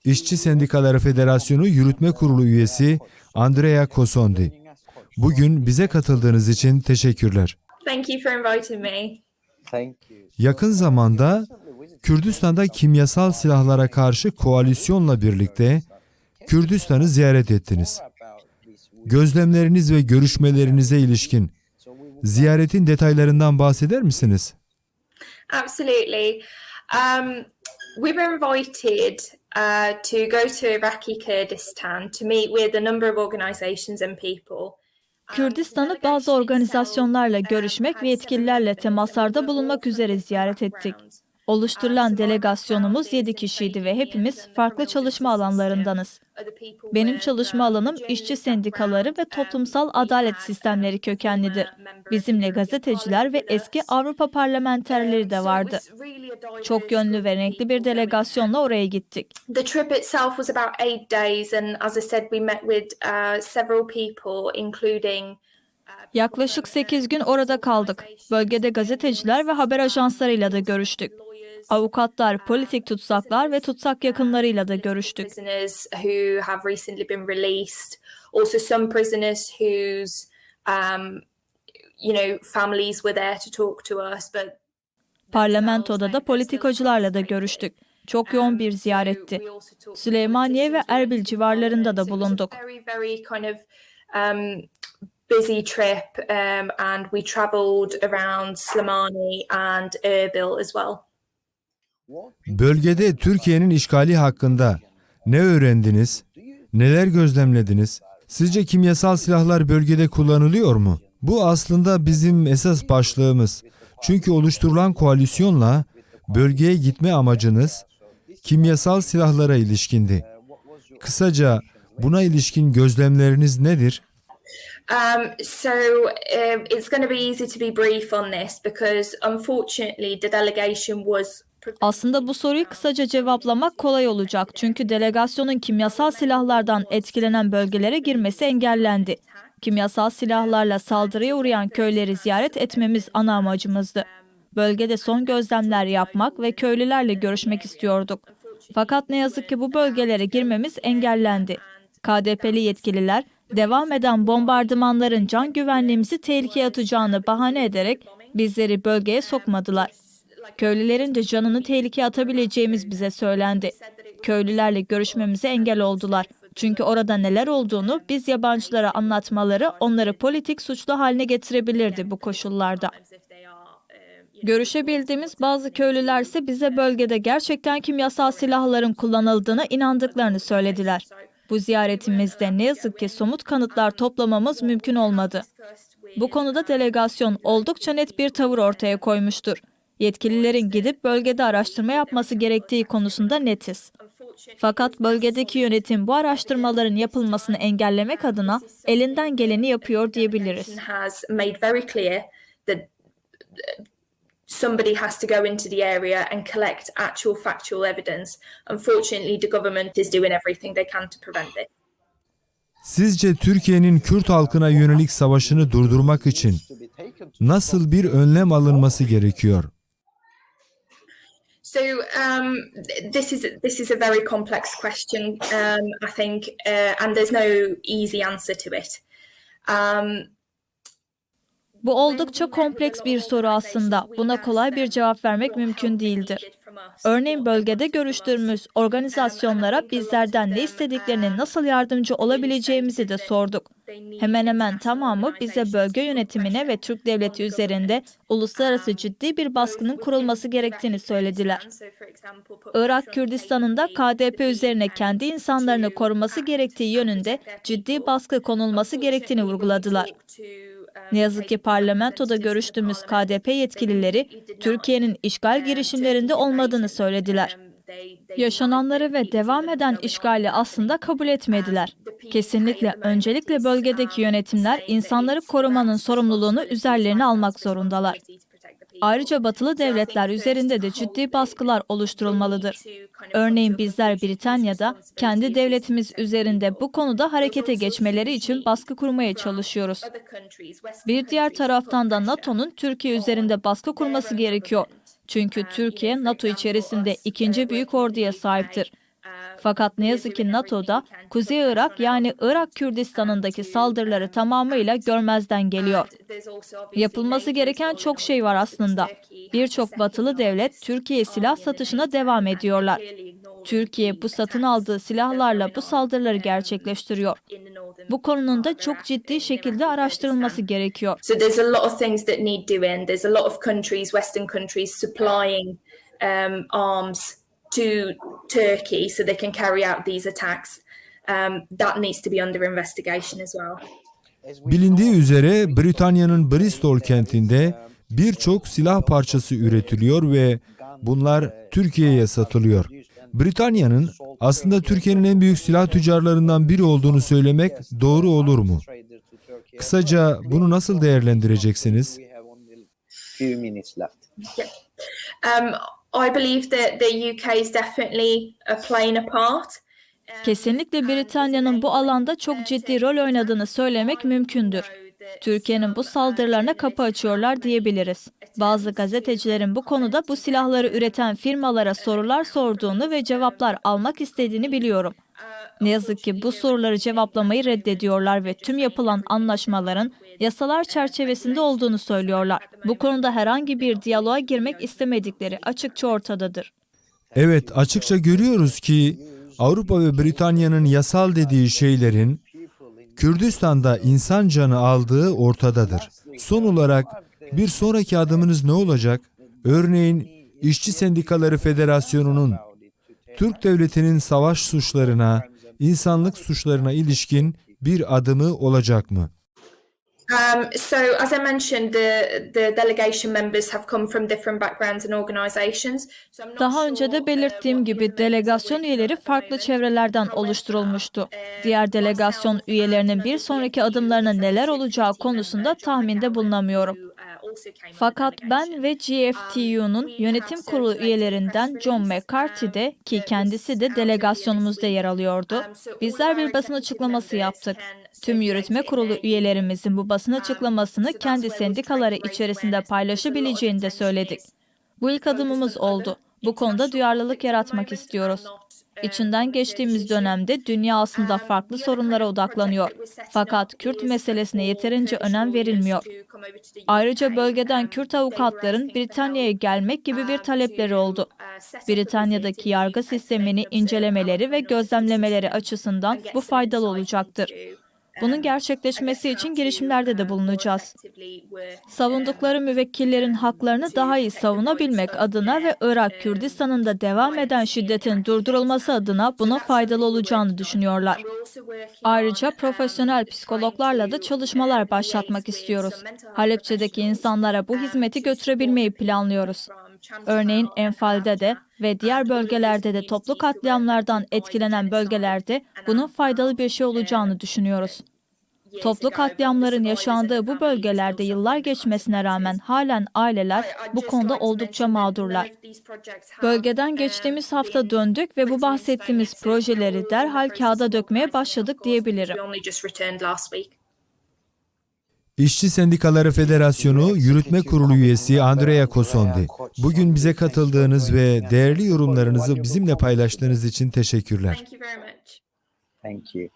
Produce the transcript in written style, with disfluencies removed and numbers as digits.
İşçi Sendikaları Federasyonu Yürütme Kurulu üyesi Andrea Cosondi. Bugün bize katıldığınız için teşekkürler. Thank you for inviting me. Yakın zamanda Kürdistan'da kimyasal silahlara karşı koalisyonla birlikte Kürdistan'ı ziyaret ettiniz. Gözlemleriniz ve görüşmelerinize ilişkin ziyaretin detaylarından bahseder misiniz? Absolutely. We were invited to go to Iraqi Kurdistan to meet with a number of organizations and people. Kürdistan'ı bazı organizasyonlarla görüşmek ve yetkililerle temaslarda bulunmak üzere ziyaret ettik. Oluşturulan delegasyonumuz 7 kişiydi ve hepimiz farklı çalışma alanlarındanız. Benim çalışma alanım işçi sendikaları ve toplumsal adalet sistemleri kökenlidir. Bizimle gazeteciler ve eski Avrupa parlamenterleri de vardı. Çok yönlü ve renkli bir delegasyonla oraya gittik. The trip itself was about 8 days and as I said we met with several people including Yaklaşık 8 gün orada kaldık. Bölgede gazeteciler ve haber ajanslarıyla da görüştük. Avukatlar, politik tutsaklar ve tutsak yakınlarıyla da görüştük. prisoners who have recently been released, also some prisoners whose families were there to talk to us, but Parlamentoda da politikacılarla da görüştük. Çok yoğun bir ziyaretti. Süleymaniye ve Erbil civarlarında da bulunduk. Very kind of busy trip and we traveled around Slimani and Erbil as well. Bölgede Türkiye'nin işgali hakkında ne öğrendiniz? Neler gözlemlediniz? Sizce kimyasal silahlar bölgede kullanılıyor mu? Bu aslında bizim esas başlığımız. Çünkü oluşturulan koalisyonla bölgeye gitme amacınız kimyasal silahlara ilişkindi. Kısaca buna ilişkin gözlemleriniz nedir? It's going to be easy to be brief on this because unfortunately the delegation was Aslında bu soruyu kısaca cevaplamak kolay olacak. Çünkü delegasyonun kimyasal silahlardan etkilenen bölgelere girmesi engellendi. Kimyasal silahlarla saldırıya uğrayan köyleri ziyaret etmemiz ana amacımızdı. Bölgede son gözlemler yapmak ve köylülerle görüşmek istiyorduk. Fakat ne yazık ki bu bölgelere girmemiz engellendi. KDP'li yetkililer, devam eden bombardımanların can güvenliğimizi tehlikeye atacağını bahane ederek bizleri bölgeye sokmadılar. Köylülerin de canını tehlikeye atabileceğimiz bize söylendi. Köylülerle görüşmemize engel oldular. Çünkü orada neler olduğunu biz yabancılara anlatmaları onları politik suçlu haline getirebilirdi bu koşullarda. Görüşebildiğimiz bazı köylüler ise bize bölgede gerçekten kimyasal silahların kullanıldığına inandıklarını söylediler. Bu ziyaretimizde ne yazık ki somut kanıtlar toplamamız mümkün olmadı. Bu konuda delegasyon oldukça net bir tavır ortaya koymuştur. Yetkililerin gidip bölgede araştırma yapması gerektiği konusunda netiz. Fakat bölgedeki yönetim bu araştırmaların yapılmasını engellemek adına elinden geleni yapıyor diyebiliriz. Somebody has to go into the area and collect actual factual evidence. Unfortunately, the government is doing everything they can to prevent it. Sizce Türkiye'nin Kürt halkına yönelik savaşını durdurmak için nasıl bir önlem alınması gerekiyor? So this is a very complex question, I think, and there's no easy answer to it. Bu oldukça kompleks bir soru aslında. Buna kolay bir cevap vermek mümkün değildir. Örneğin bölgede görüştüğümüz organizasyonlara bizlerden ne istediklerini, nasıl yardımcı olabileceğimizi de sorduk. Hemen hemen tamamı bize bölge yönetimine ve Türk devleti üzerinde uluslararası ciddi bir baskının kurulması gerektiğini söylediler. Irak Kürdistan'ında KDP üzerine kendi insanlarını koruması gerektiği yönünde ciddi baskı konulması gerektiğini vurguladılar. Ne yazık ki parlamentoda görüştüğümüz KDP yetkilileri Türkiye'nin işgal girişimlerinde olmadığını söylediler. Yaşananları ve devam eden işgali aslında kabul etmediler. Kesinlikle öncelikle bölgedeki yönetimler insanları korumanın sorumluluğunu üzerlerine almak zorundalar. Ayrıca batılı devletler üzerinde de ciddi baskılar oluşturulmalıdır. Örneğin bizler Britanya'da kendi devletimiz üzerinde bu konuda harekete geçmeleri için baskı kurmaya çalışıyoruz. Bir diğer taraftan da NATO'nun Türkiye üzerinde baskı kurması gerekiyor. Çünkü Türkiye NATO içerisinde ikinci büyük orduya sahiptir. Fakat ne yazık ki NATO'da Kuzey Irak yani Irak Kürdistan'ındaki saldırıları tamamıyla görmezden geliyor. Yapılması gereken çok şey var aslında. Birçok batılı devlet Türkiye'ye silah satışına devam ediyorlar. Türkiye bu satın aldığı silahlarla bu saldırıları gerçekleştiriyor. Bu konunun da çok ciddi şekilde araştırılması gerekiyor. So there's a lot of things that need doing. There's a lot of countries, Western countries, supplying arms to Turkey so they can carry out these attacks. That needs to be under investigation as well. Bilindiği üzere Britanya'nın Bristol kentinde birçok silah parçası üretiliyor ve bunlar Türkiye'ye satılıyor. Britanya'nın aslında Türkiye'nin en büyük silah tüccarlarından biri olduğunu söylemek doğru olur mu? Kısaca bunu nasıl değerlendireceksiniz? I believe that the UK is definitely playing a part. Kesinlikle Britanya'nın bu alanda çok ciddi rol oynadığını söylemek mümkündür. Türkiye'nin bu saldırılarına kapı açıyorlar diyebiliriz. Bazı gazetecilerin bu konuda bu silahları üreten firmalara sorular sorduğunu ve cevaplar almak istediğini biliyorum. Ne yazık ki bu soruları cevaplamayı reddediyorlar ve tüm yapılan anlaşmaların yasalar çerçevesinde olduğunu söylüyorlar. Bu konuda herhangi bir diyaloğa girmek istemedikleri açıkça ortadadır. Evet, açıkça görüyoruz ki Avrupa ve Britanya'nın yasal dediği şeylerin Kürdistan'da insan canı aldığı ortadadır. Son olarak bir sonraki adımınız ne olacak? Örneğin İşçi Sendikaları Federasyonu'nun Türk Devleti'nin savaş suçlarına, insanlık suçlarına ilişkin bir adımı olacak mı? So, as I mentioned, the delegation members have come from different backgrounds and organizations. So I'm not Daha önce de sure, belirttiğim what gibi the delegasyon üyeleri farklı çevrelerden oluşturulmuştu. Diğer delegasyon üyelerinin bir sonraki adımlarının neler olacağı konusunda tahminde bulunamıyorum. Fakat ben ve GFTU'nun yönetim kurulu üyelerinden John McCarthy de, ki kendisi de delegasyonumuzda yer alıyordu, bizler bir basın açıklaması yaptık. Tüm yürütme kurulu üyelerimizin bu basın açıklamasını kendi sendikaları içerisinde paylaşabileceğini de söyledik. Bu ilk adımımız oldu. Bu konuda duyarlılık yaratmak istiyoruz. İçinden geçtiğimiz dönemde dünya aslında farklı sorunlara odaklanıyor. Fakat Kürt meselesine yeterince önem verilmiyor. Ayrıca bölgeden Kürt avukatların Britanya'ya gelmek gibi bir talepleri oldu. Britanya'daki yargı sistemini incelemeleri ve gözlemlemeleri açısından bu faydalı olacaktır. Bunun gerçekleşmesi için girişimlerde de bulunacağız. Savundukları müvekkillerin haklarını daha iyi savunabilmek adına ve Irak Kürdistan'ında devam eden şiddetin durdurulması adına buna faydalı olacağını düşünüyorlar. Ayrıca profesyonel psikologlarla da çalışmalar başlatmak istiyoruz. Halepçe'deki insanlara bu hizmeti götürebilmeyi planlıyoruz. Örneğin Enfal'de de ve diğer bölgelerde de toplu katliamlardan etkilenen bölgelerde bunun faydalı bir şey olacağını düşünüyoruz. Toplu katliamların yaşandığı bu bölgelerde yıllar geçmesine rağmen halen aileler bu konuda oldukça mağdurlar. Bölgeden geçtiğimiz hafta döndük ve bu bahsettiğimiz projeleri derhal kağıda dökmeye başladık diyebilirim. İşçi Sendikaları Federasyonu Yürütme Kurulu üyesi Andrea Cosondi. Bugün bize katıldığınız ve değerli yorumlarınızı bizimle paylaştığınız için teşekkürler. Thank you very much. Thank you.